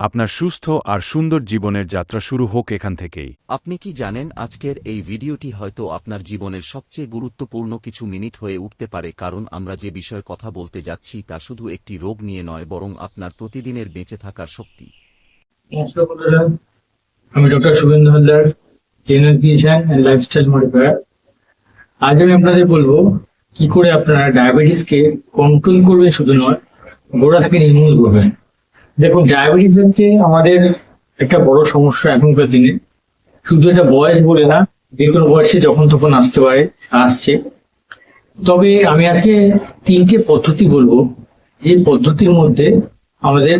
আপনার সুস্থ আর সুন্দর জীবনের যাত্রা শুরু হোক এখান থেকেই। আপনি কি জানেন আজকের এই ভিডিওটি হয়তো আপনার জীবনের সবচেয়ে গুরুত্বপূর্ণ কিছু মিনিট হয়ে উঠতে পারে, কারণ আমরা যে বিষয়ে কথা বলতে যাচ্ছি তা শুধু একটি রোগ নিয়ে নয়, বরং আপনার প্রতিদিনের বেঁচে থাকার শক্তি। নমস্কার বন্ধুরা, আমি doctor Subhendu Haldar, general physician and lifestyle modifier. আজ আমি আপনাদের বলবো কি করে আপনারা ডায়াবেটিসকে কন্ট্রোল করবেন, শুধু নয় গোড়া থেকে নির্মূল করবেন। দেখুন, ডায়াবেটিস হচ্ছে আমাদের একটা বড় সমস্যা এখনকার দিনে। শুধু এটা বয়স বলে না, যে কোনো বয়সে যখন তখন আসছে। তবে আমি আজকে তিনটে পদ্ধতি বলবো, যে পদ্ধতির মধ্যে আমাদের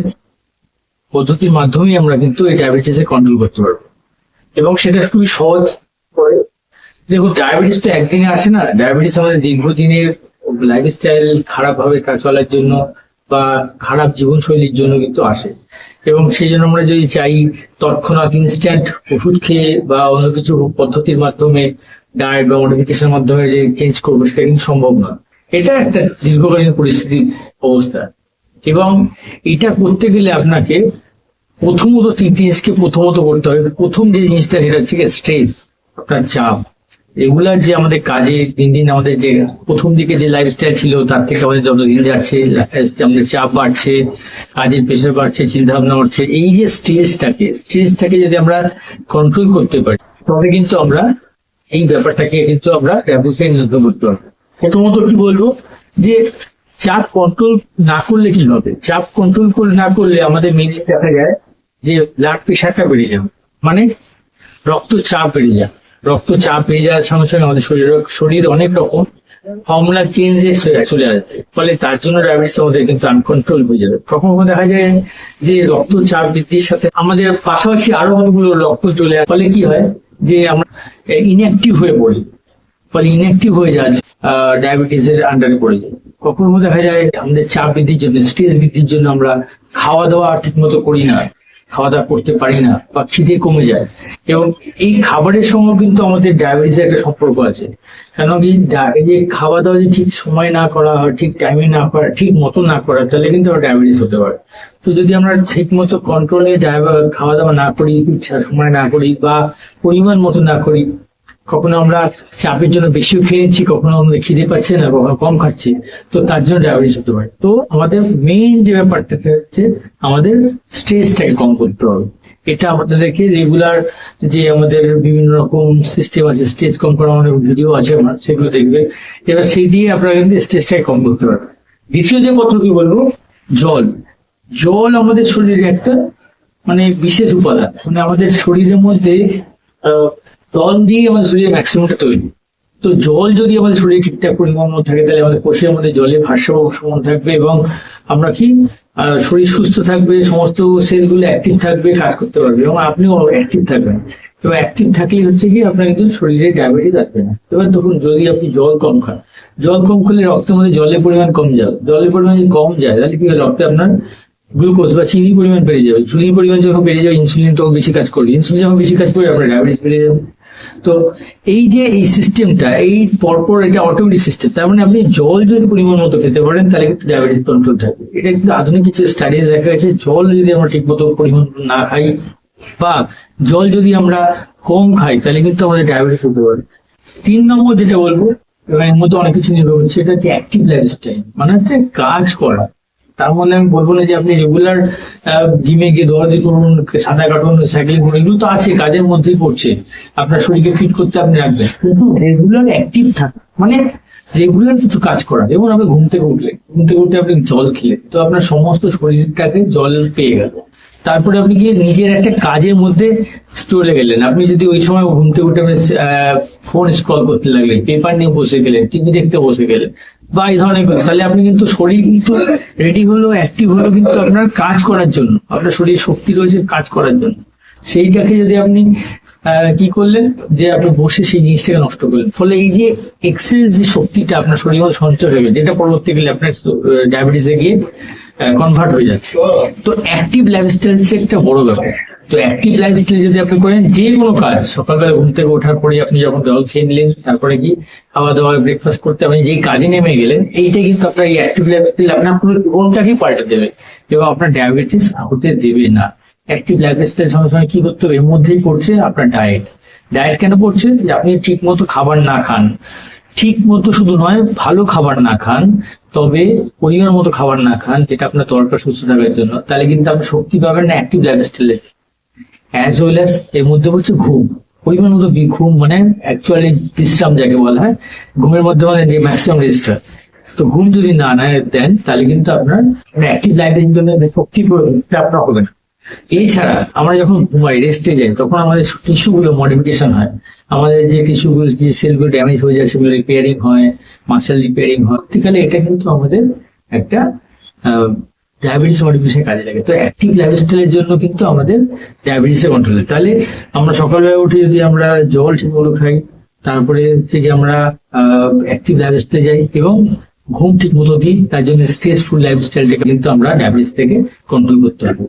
পদ্ধতির মাধ্যমেই আমরা কিন্তু এই ডায়াবেটিসে কন্ট্রোল করতে পারবো, এবং সেটা খুবই সহজ করে। দেখুন, ডায়াবেটিস তো একদিনে আসে না। ডায়াবেটিস আমাদের দীর্ঘদিনের লাইফস্টাইল খারাপ ভাবে চলার জন্য বা খারাপ জীবনশৈলীর জন্য কিন্তু আসে, এবং সেই জন্য আমরা যদি চাই তৎক্ষণাৎ ইনস্ট্যান্ট ওষুধ খেয়ে বা অন্য কিছু পদ্ধতির মাধ্যমে ডায়েট বা মডিফিকেশনের মাধ্যমে যে চেঞ্জ করবো, সেটা কিন্তু সম্ভব নয়। এটা একটা দীর্ঘকালীন পরিস্থিতির অবস্থা, এবং এটা করতে গেলে আপনাকে প্রথমত তিনটি জিনিসকে করতে হবে। প্রথম যে জিনিসটা, সেটা হচ্ছে স্ট্রেস, আপনার চাপ। রেগুলার যে আমাদের কাজে দিন দিন আমাদের যে প্রথম দিকে যে লাইফস্টাইল ছিল, তার থেকে আমাদের যত দিন যাচ্ছে আমাদের চাপ বাড়ছে, কাজের প্রেশার বাড়ছে, চিন্তা ভাবনা বাড়ছে। এই যে স্ট্রেসটাকে যদি আমরা কন্ট্রোল করতে পারি, তবে কিন্তু আমরা এই ব্যাপারটাকে কিন্তু আমরা ডায়াবেটিসে নিয়ন্ত্রণ করতে পারবো। প্রথমত কি বলবো, যে চাপ কন্ট্রোল না করলে কি হবে? চাপ কন্ট্রোল না করলে আমাদের মেনলি দেখা যায় যে ব্লাড প্রেশারটা বেড়ে যাবে, মানে রক্তচাপ বেড়ে যায়। রক্তচাপ বেড়ে যাওয়ার সঙ্গে সঙ্গে আমাদের শরীর অনেক রকম হরমোনাল চেঞ্জে চলে আসবে, ফলে তার জন্য ডায়াবেটিস আমাদের কিন্তু আনকন্ট্রোল হয়ে যাবে। কখনো দেখা যায় যে রক্তচাপ বৃদ্ধির সাথে আমাদের পাশাপাশি আরো অনেকগুলো রক্ত চলে আসে, ফলে কি হয় যে আমরা ইনঅ্যাক্টিভ হয়ে পড়ি। ফলে ইনঅ্যাক্টিভ হয়ে যায়, ডায়াবেটিস এর আন্ডারে পড়ে যায়। কখনো দেখা যায় আমাদের চাপ বৃদ্ধির জন্য, স্ট্রেস বৃদ্ধির জন্য আমরা খাওয়া দাওয়া ঠিক মতো করি না, খাওয়া দাওয়া করতে পারি না, বা খিদে কমে যায়। এবং এই খাবারের সঙ্গে কিন্তু আমাদের ডায়াবেটিসের একটা সম্পর্ক আছে। কেন কি, এই যে খাওয়া দাওয়া যদি ঠিক সময় না করা হয়, ঠিক টাইমে না করা, ঠিক মতো না করা, তাহলে কিন্তু ডায়াবেটিস হতে পারে। তো যদি আমরা ঠিক মতো কন্ট্রোলে খাওয়া দাওয়া না করি, সময় না করি, বা পরিমাণ মতো না করি, কখনো আমরা চাপের জন্য বেশিও খেয়ে নিচ্ছি, কখনো আমাদের খিদে পাচ্ছে না, কখনো কম খাচ্ছি, তো তার জন্য ডায়াবেটিস হতে পারে। তো আমাদের মেইন যে ব্যাপারটা হচ্ছে আমাদের স্ট্রেসটাকে কম করতে হবে। এটা আমাদেরকে রেগুলার যে আমাদের বিভিন্ন রকম সিস্টেম আছে, স্ট্রেস কম করার অনেক ভিডিও আছে আমার, সেগুলো দেখবে। এবার সেই দিয়ে আপনারা কিন্তু স্ট্রেসটাকে কম করতে পারবেন। দ্বিতীয় যে পদ্ধতি বলবো, জল আমাদের শরীরে একটা মানে বিশেষ উপাদান, মানে আমাদের শরীরের মধ্যে জল দিয়ে আমাদের শরীরে ম্যাক্সিমামটা তৈরি। তো জল যদি আমাদের শরীরে ঠিকঠাক পরিমাণ থাকে, তাহলে আমাদের কোষের মধ্যে জলের ভারসাম্য সমান থাকবে, এবং আমরা কি শরীর সুস্থ থাকবে, সমস্ত সেলগুলো অ্যাক্টিভ থাকবে, কাজ করতে পারবে, এবং আপনিও অ্যাক্টিভ থাকবেন। এবং অ্যাক্টিভ থাকলে হচ্ছে কি, আপনার কিন্তু শরীরে ডায়াবেটিস আসবে না। এবার দেখুন, যদি আপনি জল কম খান, জল কম খেলে রক্তের মধ্যে জলের পরিমাণ কম যাবে। জলের পরিমাণ যদি কম যায়, তাহলে কি রক্তে আপনার গ্লুকোজ বা চিনির পরিমাণ বেড়ে যাবে। চিনির পরিমাণ যখন বেড়ে যাবে, ইনসুলিন তখন বেশি কাজ করবে। ইনসুলিন যখন বেশি কাজ করবে, আপনার ডায়াবেটিস বেড়ে যাবে। তো এই যে এই সিস্টেমটা, এই পরপর এটা অটোমেটিক সিস্টেম। তার মানে আপনি জল যদি পরিমাণ মতো খেতে পারেন, তাহলে কিন্তু ডায়াবেটিস কন্ট্রোল থাকবে। এটা কিন্তু আধুনিক কিছু স্টাডি দেখা গেছে, জল যদি আমরা ঠিক মতো পরিমাণ না খাই, বা জল যদি আমরা কম খাই, তাহলে কিন্তু আমাদের ডায়াবেটিস হতে পারে। 3 নম্বর যেটা বলবো, এবং এর মধ্যে অনেক কিছু নির্ভর করছে, সেটা হচ্ছে অ্যাক্টিভ লাইফস্টাইল, মানে হচ্ছে কাজ করা। তার মানে আমি বলবো না যে আপনি রেগুলার জিমে গিয়ে দৌড়াদৌড়ি করুন, সাঁতার কাটুন, সাইকেলিং করুন, এগুলো তো আছে, কাজের মধ্যেই পড়ছে। আপনার শরীরকে ফিট করতে আপনি রাখবেন, কিন্তু রেগুলার অ্যাক্টিভ থাকা মানে রেগুলার কিছু কাজ করা। যেমন আপনি ঘুম থেকে উঠলে আপনি জল খেলে, তো আপনার সমস্ত শরীরটাকে জল পেয়ে গেল। তারপরে আপনি গিয়ে নিজের একটা কাজের মধ্যে চলে গেলেন। আপনি যদি ওই সময় ঘুম থেকে উঠে ফোন স্ক্রল করতে লাগলেন, পেপার নিয়ে বসে গেলেন, টিভি দেখতে বসে গেলেন, বা এই ধরনের কথা, তাহলে আপনি কিন্তু শরীর কিন্তু রেডি হলো, অ্যাক্টিভ হলো, কিন্তু আপনার কাজ করার জন্য, আপনার শরীর শক্তি রয়েছে কাজ করার জন্য। সেইটাকে যদি আপনি কি করলেন, যে আপনি বসে সেই জিনিসটাকে নষ্ট করলেন, ফলে এই যে এক্সেস যে শক্তিটা আপনার শরীরের মধ্যে সঞ্চয় হবে, যেটা পরবর্তীকালে আপনার ডায়াবেটিসে গিয়ে কনভার্ট হয়ে যাচ্ছে। তো অ্যাক্টিভ লাইফস্টাইল হচ্ছে একটা বড় ব্যাপার। তো অ্যাক্টিভ লাইফস্টাইল যদি আপনি করেন, যে কোনো কাজ, সকালবেলা ঘুম থেকে ওঠার পরে আপনি যখন জল খেয়ে নিলেন, তারপরে কি খাওয়া দাওয়া ব্রেকফাস্ট করতে আপনি যেই কাজে নেমে গেলেন, এইটা কিন্তু আপনার এই অ্যাক্টিভ লাইফস্টাইল আপনার পুরো জীবনটাকেই পাল্টে দেবে, এবং আপনার ডায়াবেটিস হতে দেবে না। অ্যাক্টিভ লাইফস্টাইল সঙ্গে সঙ্গে কি করতে হবে, এর মধ্যেই পড়ছে আপনার ডায়েট। ডায়েট কেন পড়ছে, যে আপনি ঠিক মতো খাবার না খান, ঠিক মতো শুধু নয় ভালো খাবার না খান, তবে পরিমাণ মতো খাবার না খান, যেটা আপনার দরকার সুস্থ থাকার জন্য, তাহলে কিন্তু আপনি শক্তি পাবেন না অ্যাক্টিভ লাইফস্টাইলে। অ্যাজ ওয়েল অ্যাজ এর মধ্যে হচ্ছে ঘুম, পরিমাণ মতো ঘুম, মানে অ্যাকচুয়ালি বিশ্রাম যাকে বলা হয়, ঘুমের মধ্যে মানে ম্যাক্সিমাম রেস্টার। তো ঘুম যদি না দেন তাহলে কিন্তু আপনার অ্যাক্টিভ লাইফের জন্য শক্তি প্রয়োগটা আপনার হবে না। এছাড়া আমরা যখন ঘুমাই, রেস্টে যাই, তখন আমাদের টিস্যুগুলো মডিফিকেশন হয়, আমাদের যে টিস্যুগুলো যে সেলগুলো ড্যামেজ হয়ে যায় সেগুলো রিপেয়ারিং হয়, মাসেল রিপেয়ারিং হয়। পরবর্তীকালে এটা কিন্তু আমাদের একটা ডায়াবেটিস মডিফিকেশন কাজে লাগে। তো অ্যাক্টিভ লাইফস্টাইলের জন্য কিন্তু আমাদের ডায়াবেটিসের কন্ট্রোল। তাহলে আমরা সকালবেলা উঠে যদি আমরা জল ঠিকমতো খাই, তারপরে হচ্ছে কি আমরা অ্যাক্টিভ লাইফস্টাইলে যাই এবং ঘুম ঠিক মতো দিই, তার জন্য স্ট্রেসফুল লাইফস্টাইলটাকে কিন্তু আমরা ডায়াবেটিস থেকে কন্ট্রোল করতে হবে।